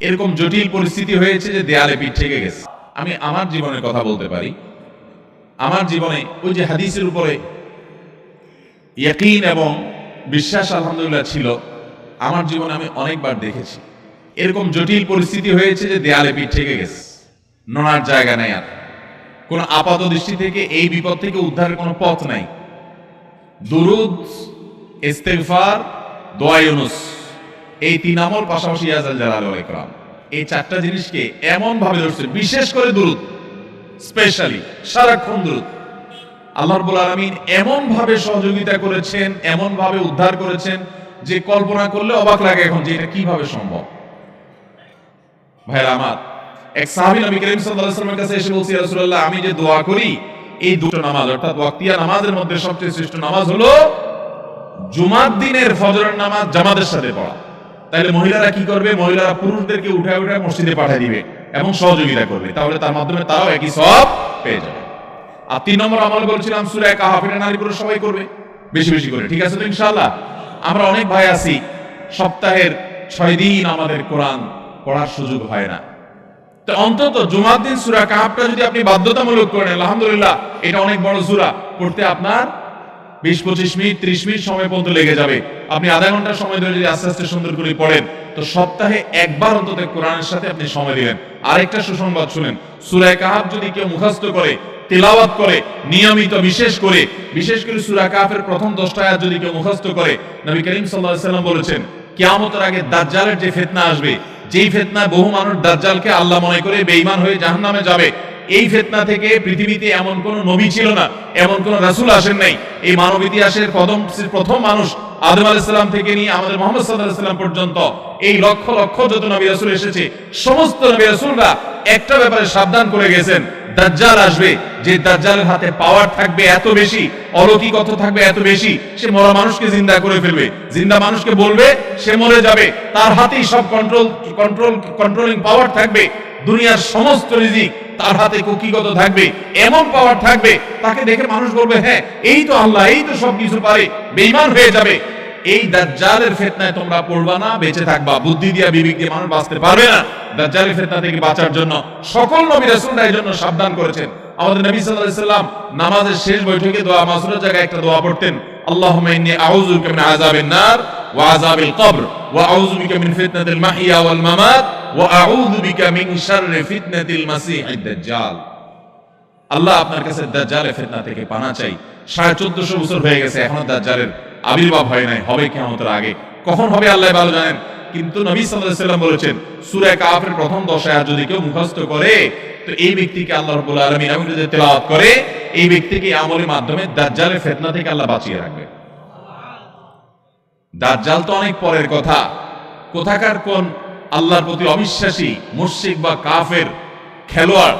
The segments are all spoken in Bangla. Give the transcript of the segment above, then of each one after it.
এরকম জটিল পরিস্থিতি হয়েছে যে দেয়ালে পিঠ থেকে গেছে। আমি আমার জীবনের কথা বলতে পারি। আমার জীবনে ওই যে হাদিসের উপরে ইয়াকিন এবং বিশ্বাস আলহামদুলিল্লাহ ছিল, আমার জীবনে আমি অনেকবার দেখেছি এরকম জটিল পরিস্থিতি হয়েছে যে দেয়ালে পিঠ থেকে গেছে, নড়ার জায়গা নাই, আর কোন আপাত দৃষ্টি থেকে এই বিপদ থেকে উদ্ধারের কোনো পথ নাই। দুরুদ, ইস্তেগফার, দোয়া ইউনুস, এই তিন আমল পাশাপাশি ইয়াজাল জালাল ওয়াল ইকরাম, এই চারটা জিনিসকে এমন ভাবে ধরছে, বিশেষ করে দুরুদ, স্পেশালি সারাক্ষণ দুরুদ। আল্লাহ রাব্বুল আলামিন এমন ভাবে সহযোগিতা করেছেন, এমন ভাবে উদ্ধার করেছেন যে কল্পনা করলে অবাক লাগে এখন যে এটা কিভাবে সম্ভব। ভাইরা আমার, এক সাহাবী নবী করিম সাল্লাল্লাহু আলাইহি ওয়াসাল্লামের কাছে এসে বলছে, ইয়া রাসূলুল্লাহ, আমি যে দোয়া করি এই দুটো নামাজ অর্থাৎ ওয়াক্তিয়া নামাজের মধ্যে সবচেয়ে শ্রেষ্ঠ নামাজ হলো জুমার দিনের ফজরের নামাজ জামাতের সাথে পড়া। তাহলে মহিলারা কি করবে? মহিলারা পুরুষদেরকে উঠায় উঠায় মসজিদে পাঠিয়ে দিবে এবং সহযোগিতা করবে, তাহলে তার মাধ্যমে তারাও একই সওয়াব পেয়ে যাবে। আর 3 নম্বর আমল বলছিলাম সূরা কাহফ, এটা নারী পুরুষ সবাই করবে বেশি বেশি করে, ঠিক আছে তো ইনশাআল্লাহ? আমরা অনেক ভাই আছি সপ্তাহের 6 দিন আমাদের কোরআন পড়ার সুযোগ হয় না, তো অন্তত জুমার দিন সূরা কাহফটা যদি আপনি বাধ্যতামূলক করেন, আলহামদুলিল্লাহ, এটা অনেক বড় সূরা, পড়তে আপনার 20-25 মিনিট 30 মিনিট সময় পর্যন্ত লেগে যাবে। আপনি আধা ঘন্টা সময় ধরে যদি আস্তে আস্তে সুন্দর করে পড়েন, তো সপ্তাহে একবার অন্তত কোরআনের সাথে আপনি সময় দিলেন। আরেকটা সুসংবাদ শুনেন, সূরা কাহফ যদি কেউ মুখস্থ করে, তেলাওয়াত করে নিয়মিত, বিশেষ করে সূরা কাহফের প্রথম 10টা আয়াত যদি কেউ মুখস্থ করে, নবী করিম সাল্লাল্লাহু আলাইহি ওয়াসাল্লাম বলেছেন, কিয়ামতের আগে দাজ্জালের যে ফিতনা আসবে, যেই ফিতনায় বহু মানুষ দাজ্জালকে আল্লাহ মনে করে বেঈমান হয়ে জাহান্নামে যাবে, এই ফিতনা থেকে পৃথিবীতে এমন কোন নবী ছিল না, এমন কোন রাসূল আসেন নাই। এই মানব ইতিহাসের প্রথম মানুষ আদম আলাইহিস সালাম থেকে নিয়ে আমাদের মুহাম্মদ সাল্লাল্লাহু আলাইহি সাল্লাম পর্যন্ত এই লক্ষ লক্ষ যত নবী রাসূল এসেছে, সমস্ত নবী রাসূলরা একটা ব্যাপারে সাবধান করে গেছেন, দাজ্জাল আসবে, যে দাজ্জালের হাতে পাওয়ার থাকবে এত বেশি, অলৌকিকতা থাকবে এত বেশি, সে মরা মানুষকে জিন্দা করে ফেলবে, জিন্দা মানুষকে বলবে সে মরে যাবে, তার হাতেই সব কন্ট্রোলিং পাওয়ার থাকবে, দুনিয়ার সমস্ত রিজিক তার হাতে কুকিগত থাকবে, এমন পাওয়ার থাকবে তাকে দেখে মানুষ বলবে, হ্যাঁ এই তো আল্লাহ, এই তো সবকিছু পারে, বেঈমান হয়ে যাবে। এই দাজ্জালের ফিতনায় তোমরা পড়বা না, বেঁচে থাকবা। বুদ্ধি দিয়া বিবেক দিয়ে মানুষ বাঁচতে পারবে না। দাজ্জালের ফিতনা থেকে বাঁচার জন্য সকল নবী রাসূলরা এর জন্য সাবধান করেছেন। আমাদের নবী সাল্লাল্লাহু আলাইহি সাল্লাম নামাজের শেষ বৈঠকে দোয়া মাসুরের জায়গায় একটা দোয়া পড়তেন, আল্লাহুম্মা ইন্নী আউযু বিকা মিন আযাবিন নার ওয়া আযাবিল কবর ওয়া আউযু বিকা মিন ফিতনাতিল মাহইয়া ওয়াল মামাত ওয়া আউযু বিকা মিন শাররি ফিতনাতিল মাসীহিদ দাজ্জাল। আল্লাহ, আপনার কাছে দাজ্জালের ফিতনা থেকে পানা চাই। 1450 বছর হয়ে গেছে, এখনো দাজ্জালের আবির্ভাব হয় নাই, হবে কিয়ামতের আগে। কখন হবে আল্লাহ ভালো জানেন, কিন্তু নবী সাল্লাল্লাহু আলাইহি ওয়াসাল্লাম বলেছেন, সূরা কাহফের প্রথম 10 আয়াত যদি কেউ মুখস্থ করে, তো এই ব্যক্তিকে আল্লাহ রাব্বুল আলামিন এমন যদি তেলাওয়াত করে, এই ব্যক্তিকে এই আমলের মাধ্যমে দাজ্জালের ফিতনা থেকে আল্লাহ বাঁচিয়ে রাখবে। দাজ্জাল তো অনেক পরের কথা, কোথাকার কোন আল্লাহর প্রতি অবিশ্বাসী মুশরিক বা কাফের খেলোয়াড়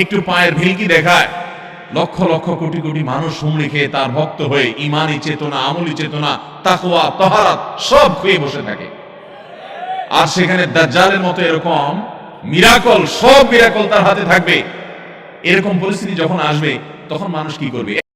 একটু পায়ের ভিলকি দেখায়, লক্ষ লক্ষ কোটি কোটি মানুষ হুমড়ি খেয়ে তার ভক্ত হয়ে ঈমানি চেতনা, আমলি চেতনা, তাকওয়া, তাহারাত সব খেয়ে বসে থাকে। আর সেখানে দাজ্জালের মতো এরকম মিরাকল, সব মিরাকল তার হাতে থাকবে। এরকম পরিস্থিতি যখন আসবে, তখন মানুষ কি করবে?